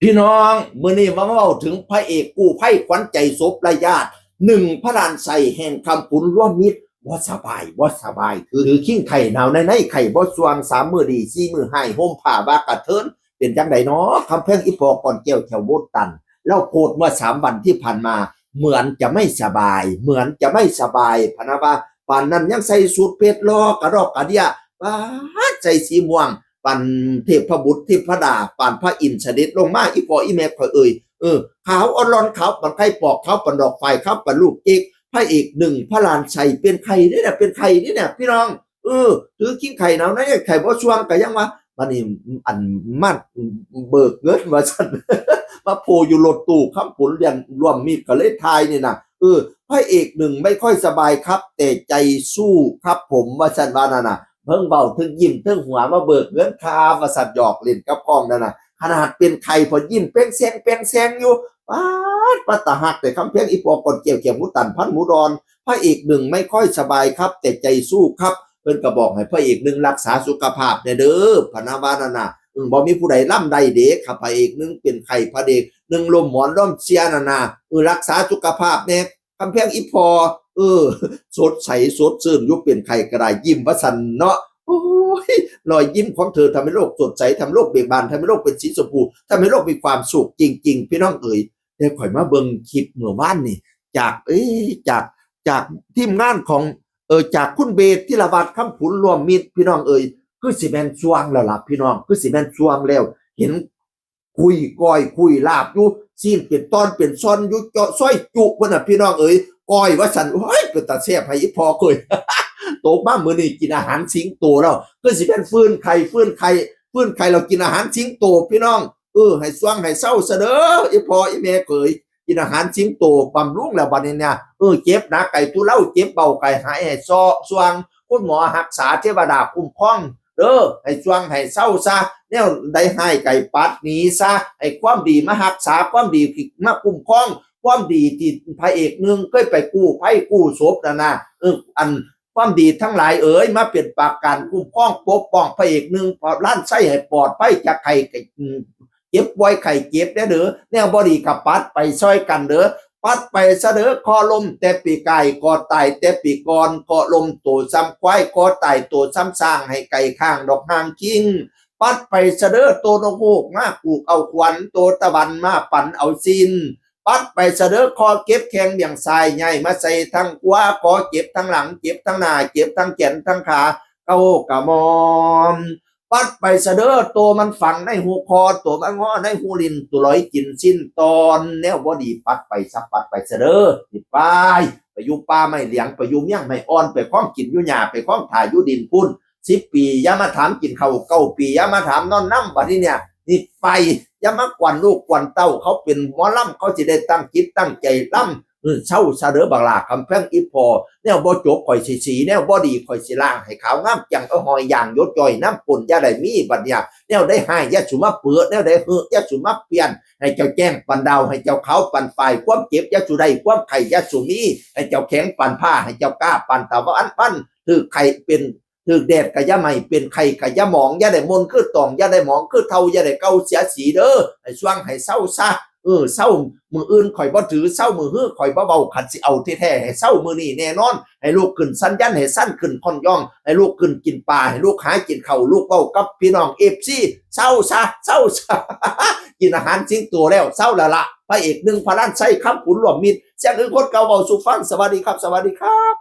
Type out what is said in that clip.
พี่น้องมื้อนี้มาเว้าถึงพระเอกกู้ภัยขวัญใจศพระญาติหนึ่งพระลานใส่แห่งคำปุนร่วมมิตรบ่สบายถือขิ้งไข่หนาวในไข่บ่สวง3 มื้อดี4 มื้อให้ห่มผ้าบากระเทินเป็นจังได๋เนาะคำเพ่งอีพอก่อนแก้วแถวโบดตันเล่าโพดเมื่อ3 วันที่ผ่านมาเหมือนจะไม่สบายพะนะว่าปานนั้นยังใส่สูทเพชรลอกระดอกกระเดียป๊าดใจสีม่วง ปันเทพบุตรเทพดาปานพระอินทร์เสด็จลงมาอีพออีแม่ข่อยขาวอ่อนร้อนขาวปันไข่ปอกขาวปันดอกไฟขาวปันลูกเอกพระเอกหนึ่งพระลานชัยเป็นไข่นี่เนี่ยเป็นไข่นี่เนี่ยพี่น้องถือกิ้งไข่หนาวนะไข่บ่ช่วงก็ยังว่ามันนี่อันมัดเบิกเงินมาสั่นมาโผล่อยู่รถตู้คำผลเรียนรวมมีดก็เลยทายนี่นะพระเอกหนึ่งไม่ค่อยสบายครับแต่ใจสู้ครับผมว่าสั่นว่านั่นน่ะ เพิ่งเบาถึงยิ้มถึงหัวมาเบิกเงินคาประสัตหยอกเล่นกับกล้องนั่นน่ะขนาดเป็นไข่พอยิ้มเป้งแซงอยู่ป๊าดปะตะหักแต่คำเพียงอีปอกดเกี่ยวหมูตันพันหมูดอนพระเอกหนึ่งไม่ค่อยสบายครับแต่ใจสู้ครับเพิ่นก็บอกให้พระเอกหนึ่งรักษาสุขภาพเด้อพนาวานาน่ะบ่มีผู้ใดล่ำใดเด็กครับพระเอกหนึ่งเป็นไข่พระเด็กหนึ่งลมหมอนล้อมเชียนานารักษาสุขภาพเนี่ยคำเพียงอีพอเออสดใสสดชื่นยุบเป็นไข่กระไดยิ้มวสันเนาะ โอ้ยรอยยิ้มของเธอทำให้โลกสดใสทำให้โลกเบิกบานทำให้โลกเป็นสีชมพูทำให้โลกมีความสุขจริงๆพี่น้องเอ๋ยเดี๋ยวข่อยมาเบิ่งคลิปเมื่อวานนี่จากจากทีมงานของจากคุณเบสธีรวัตรคำผุนรวมมิตรพี่น้องเอ๋ยคือสิแม่นช่วงแล้วล่ะพี่น้องคือสิแม่นช่วงแล้วเห็นคุยก้อยคุยลาบอยู่ซีนเป็นตอนเป็นซอนอยู่เจาะซอยจุพุ่นน่ะพี่น้องเอ๋ยก้อยว่าสั่นโอ้ยเป็นตาแซ่บให้อีพอเคย โตบ้ามื้อนี้กินอาหารสิงโตแล้วก็สิเป็นฟื้นไข่เรากินอาหารสิงโตพี่น้องให้สว่างให้เศร้าซะเด้ออีพ่ออีแม่เกยกินอาหารสิงโตบำรุงแล้วบัดนี้เนี่ยเจ็บหนักไก่ทุเลาเจ็บเบาไก่หายให้ซอสว่างคุณหมอรักษาเทวดาคุ้มครองเด้อให้สว่างให้เศร้าซะแนวได้ให้ไก่ปัดหนีซะให้ความดีมารักษาความดีมาคุ้มครองความดีที่พระเอกนึงเคยไปกู้ภัยกู้ศพนั่นน่ะอัน ความดีทั้งหลายมาเป็นปากการคุ้มครองปกป้องพระเอกหนึ่งพอล้านไส้ให้ปลอดภัยจากไข่เจ็บไว้ไข่เจ็บได้เด้อแนวบอดีกับปัดไปซอยกันเด้อปัดไปเสดอคอลมแต่ปีไก่กอตายแต่ปีกรกอลมตัวซ้ำควายกอตายตัวซ้ำสร้างให้ไก่ข้างดอกหางคิงปัดไปเสดอตัวนกฮูกมาปลูกเอาขวัญตัวตะวันมาปั่นเอาซิน ปัดไปเสดอคอเก็บแข้งอย่างทรายใหญ่มาใส่ทั้งกัวคอเจ็บทั้งหลังเจ็บทั้งหน้าเจ็บทั้งแขนทั้งขาเก้ากะมอมปัดไปเสดอตัวมันฝังในหูคอตัวมันงอในหูลินตัวลอยกินสิ้นตอนแนวบอดีปัดไปสักปัดไปเสดอติดไปอยู่ป่าไม่เลี้ยงไปอยู่เมี่ยงไม่อ่อนไปคล้องกินอยู่หญ้าไปคล้องถ่ายอยู่ดินพุ่น10 ปีอย่ามาถามกินข้าว9 ปีอย่ามาถามนอนน้ำบัดนี้เนี่ยนี่ไป อย่ามากวนลูกกวนเต้าเขาเป็นหมอลำเขาจะได้ตั้งจิตตั้งใจลำเช่าซาเดอบักลาคำแพงอีพอแนวบ่จบข่อยสีแนวบ่ดีข่อยสิล่างให้ขาวงามจังเอาหอยอย่างยศจ่อยน้ำปนอย่าได้มีบัดเนี่ยแนวได้ให้ยาสุมาเปิดแนวได้ยาสุมาเปลี่ยนให้เจ้าแจ้งปันดาวให้เจ้าเขาปันฝ่ายความเจ็บยาสุได้ความไข่ยาสุมีให้เจ้าแข็งปันผ้าให้เจ้ากล้าปันตะวันปั้นถือไข่เป็นถือแดดกะยะไม่เป็นไข่กะยะหมองอย่าได้มนคือตองอย่าได้หมองคือเทาอย่าได้เกาเสียสีเด้อให้สว่างให้เศร้าซะเศร้ามืออื่นข่อยบ่ถือเศร้ามือฮื้อข่อยบ่เบาขัดสิเอาแท้ๆให้เศร้ามือนี่แน่นอนให้ลูกขึ้นสั้นยันให้สั้นขึ้นค่อนย่องให้ลูกขึ้นกินปลาให้ลูกหากินข้าวลูกเว้ากับพี่น้อง FC เศร้าซะกินอาหารจริงตัวแล้วเศร้าละพระเอกหนึ่งพระล้านไส้คำขุนหลวมมิตรเสียงอื่นคนเก่าเว้าสู่ฟังสวัสดีครับ